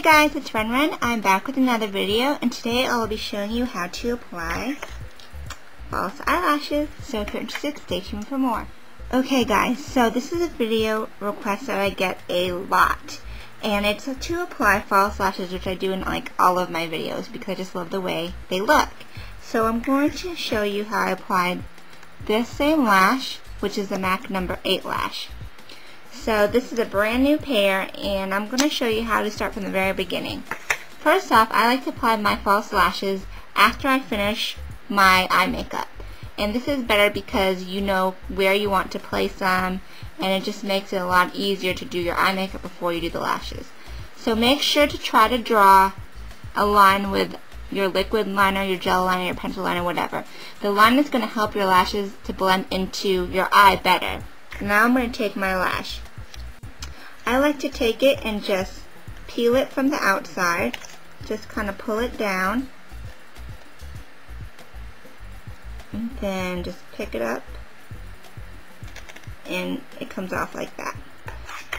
guys, it's Ren. I'm back with another video, and today I'll be showing you how to apply false eyelashes. So if you're interested, stay tuned for more. Okay guys, so this is a video request that I get a lot, and it's to apply false lashes, which I do in like all of my videos because I just love the way they look. So I'm going to show you how I applied this same lash, which is the MAC number 8 lash. So this is a brand new pair, and I'm going to show you how to start from the very beginning. First off, I like to apply my false lashes after I finish my eye makeup. And this is better because you know where you want to place them, and it just makes it a lot easier to do your eye makeup before you do the lashes. So make sure to try to draw a line with your liquid liner, your gel liner, your pencil liner, whatever. The line is going to help your lashes to blend into your eye better. Now I'm going to take my lash. I like to take it and just peel it from the outside. Just kind of pull it down. And then just pick it up. And it comes off like that.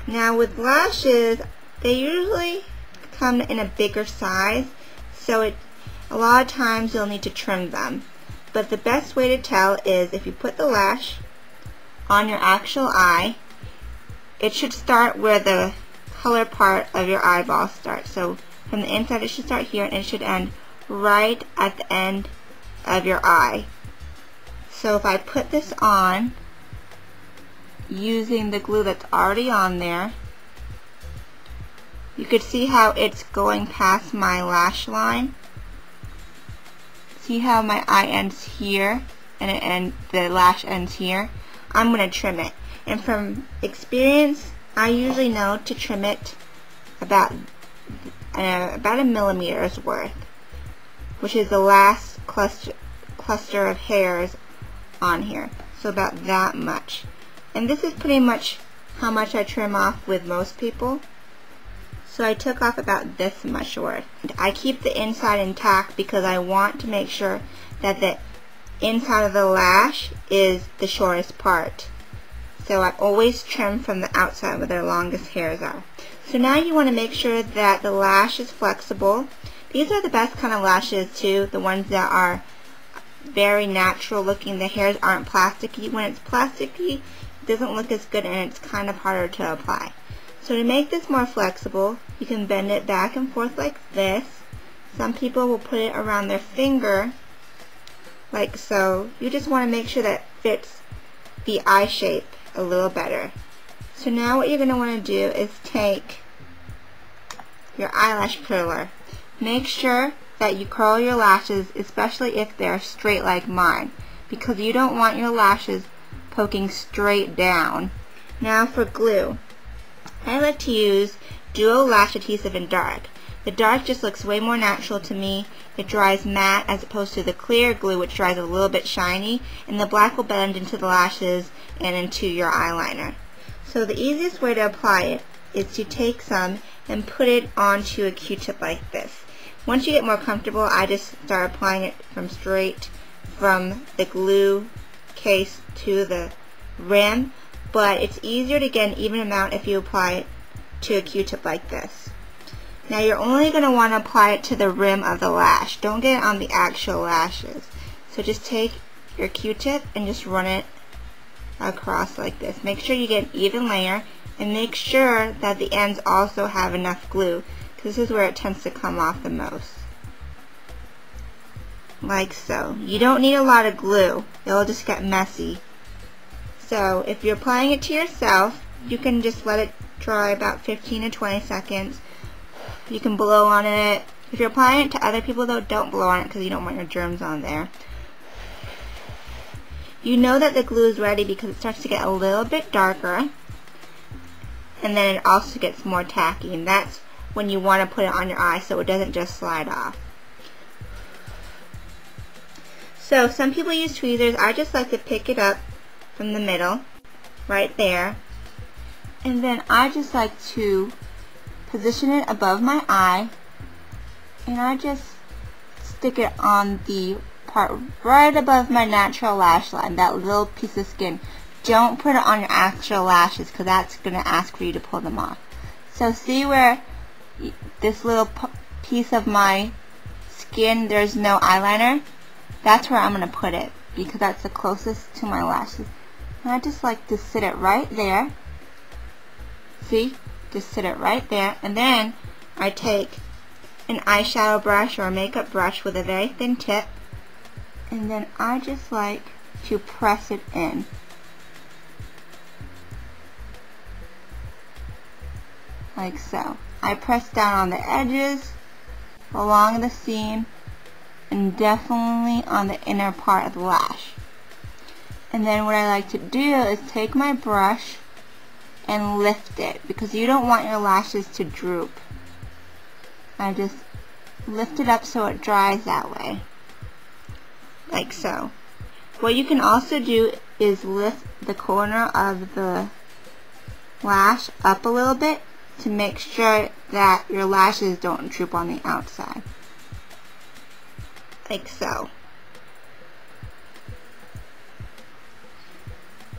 Now with lashes, they usually come in a bigger size. So a lot of times you'll need to trim them. But the best way to tell is if you put the lash on your actual eye, it should start where the color part of your eyeball starts. So from the inside it should start here, and it should end right at the end of your eye. So if I put this on using the glue that's already on there, you could see how it's going past my lash line. See how my eye ends here and the lash ends here? I'm going to trim it. And from experience, I usually know to trim it about a millimeter's worth, which is the last cluster of hairs on here. So about that much. And this is pretty much how much I trim off with most people. So I took off about this much worth. I keep the inside intact because I want to make sure that the inside of the lash is the shortest part. So I always trim from the outside where their longest hairs are. So now you want to make sure that the lash is flexible. These are the best kind of lashes too, the ones that are very natural looking. The hairs aren't plasticky. When it's plasticky, it doesn't look as good, and it's kind of harder to apply. So to make this more flexible, you can bend it back and forth like this. Some people will put it around their finger like so. You just want to make sure that it fits the eye shape a little better. So now what you're going to want to do is take your eyelash curler. Make sure that you curl your lashes, especially if they're straight like mine, because you don't want your lashes poking straight down. Now for glue. I like to use Duo Lash Adhesive in dark. The dark just looks way more natural to me. It dries matte as opposed to the clear glue, which dries a little bit shiny, and the black will blend into the lashes and into your eyeliner. So the easiest way to apply it is to take some and put it onto a Q-tip like this. Once you get more comfortable, I just start applying it straight from the glue case to the rim, but it's easier to get an even amount if you apply it to a Q-tip like this. Now you're only going to want to apply it to the rim of the lash. Don't get it on the actual lashes. So just take your Q-tip and just run it across like this. Make sure you get an even layer, and make sure that the ends also have enough glue, because this is where it tends to come off the most. Like so. You don't need a lot of glue. It'll just get messy. So if you're applying it to yourself, you can just let it dry about 15 to 20 seconds. You can blow on it. If you're applying it to other people though, don't blow on it because you don't want your germs on there. You know that the glue is ready because it starts to get a little bit darker, and then it also gets more tacky, and that's when you want to put it on your eye so it doesn't just slide off. So some people use tweezers. I just like to pick it up from the middle, right there, and then I just like to position it above my eye, and I just stick it on the part right above my natural lash line, that little piece of skin. Don't put it on your actual lashes because that's going to ask for you to pull them off. So see where this little piece of my skin, there's no eyeliner, that's where I'm going to put it, because that's the closest to my lashes. And I just like to sit it right there. See? Just sit it right there. And then I take an eyeshadow brush or a makeup brush with a very thin tip, and then I just like to press it in. Like so. I press down on the edges, along the seam, and definitely on the inner part of the lash. And then what I like to do is take my brush and lift it, because you don't want your lashes to droop. I just lift it up so it dries that way. Like so. What you can also do is lift the corner of the lash up a little bit to make sure that your lashes don't droop on the outside. Like so.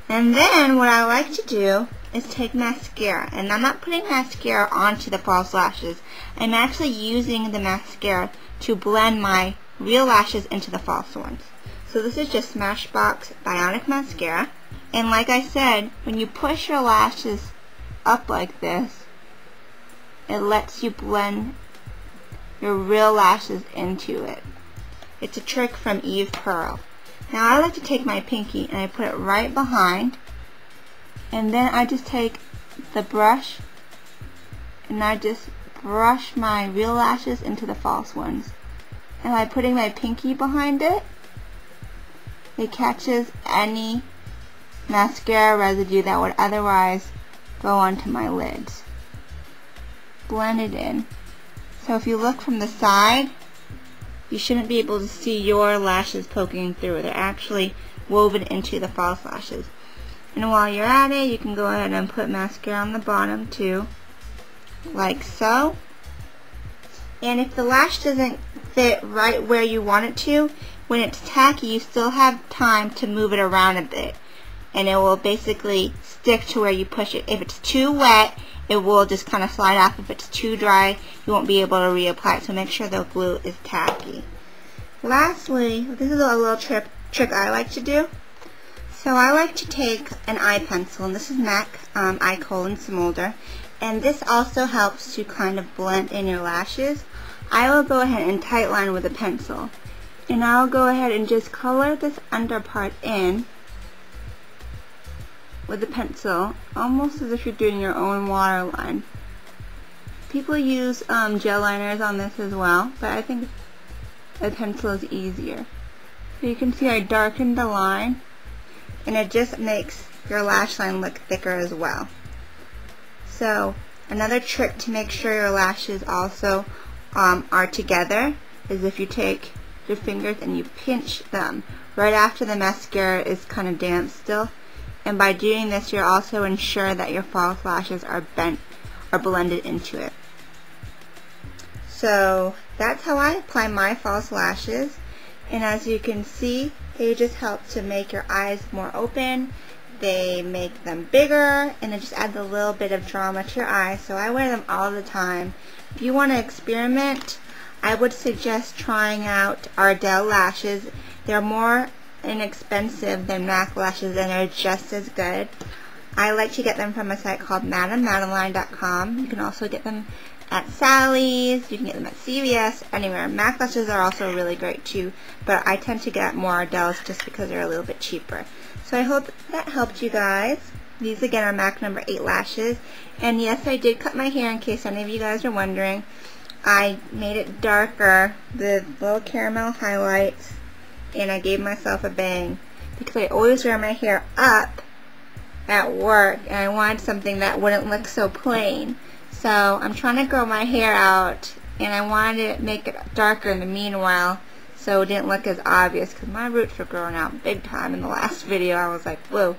And then what I like to do is take mascara, and I'm not putting mascara onto the false lashes. I'm actually using the mascara to blend my real lashes into the false ones. So this is just Smashbox Bionic Mascara, and like I said, when you push your lashes up like this, it lets you blend your real lashes into it. It's a trick from Eve Pearl. Now I like to take my pinky and I put it right behind, and then I just take the brush and I just brush my real lashes into the false ones. And by putting my pinky behind it, it catches any mascara residue that would otherwise go onto my lids. Blend it in. So if you look from the side, you shouldn't be able to see your lashes poking through. They're actually woven into the false lashes. And while you're at it, you can go ahead and put mascara on the bottom too, like so. And if the lash doesn't fit right where you want it to, when it's tacky, you still have time to move it around a bit, and it will basically stick to where you push it. If it's too wet, it will just kind of slide off. If it's too dry, you won't be able to reapply it, so make sure the glue is tacky. Lastly, this is a little trick I like to do. So I like to take an eye pencil, and this is MAC Eye Color Smolder, and this also helps to kind of blend in your lashes. I will go ahead and tightline with a pencil, and I'll go ahead and just color this under part in with the pencil, almost as if you're doing your own waterline. People use gel liners on this as well, but I think a pencil is easier. So you can see I darkened the line, and it just makes your lash line look thicker as well. So another trick to make sure your lashes also are together is if you take your fingers and you pinch them right after the mascara is kind of damp still. And by doing this, you're also ensure that your false lashes are blended into it. So that's how I apply my false lashes. And as you can see, they just help to make your eyes more open. They make them bigger, and it just adds a little bit of drama to your eyes. So I wear them all the time. If you want to experiment, I would suggest trying out Ardell lashes. They're more inexpensive than MAC lashes, and they're just as good. I like to get them from a site called MadameMadeline.com. You can also get them at Sally's, you can get them at CVS, anywhere. MAC lashes are also really great too, but I tend to get more Ardells just because they're a little bit cheaper. So I hope that helped you guys. These again are MAC number 8 lashes, and yes, I did cut my hair in case any of you guys are wondering. I made it darker with little caramel highlights, and I gave myself a bang because I always wear my hair up at work, and I wanted something that wouldn't look so plain. So I'm trying to grow my hair out, and I wanted to make it darker in the meanwhile so it didn't look as obvious, because my roots were growing out big time in the last video. I was like, whoa.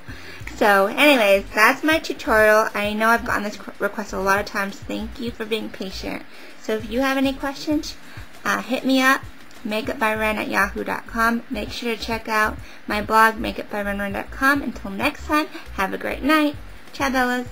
So anyways, that's my tutorial. I know I've gotten this request a lot of times. Thank you for being patient. So if you have any questions, hit me up, makeupbyren@yahoo.com. Make sure to check out my blog, makeupbyren.com. Until next time, have a great night. Ciao, Bellas.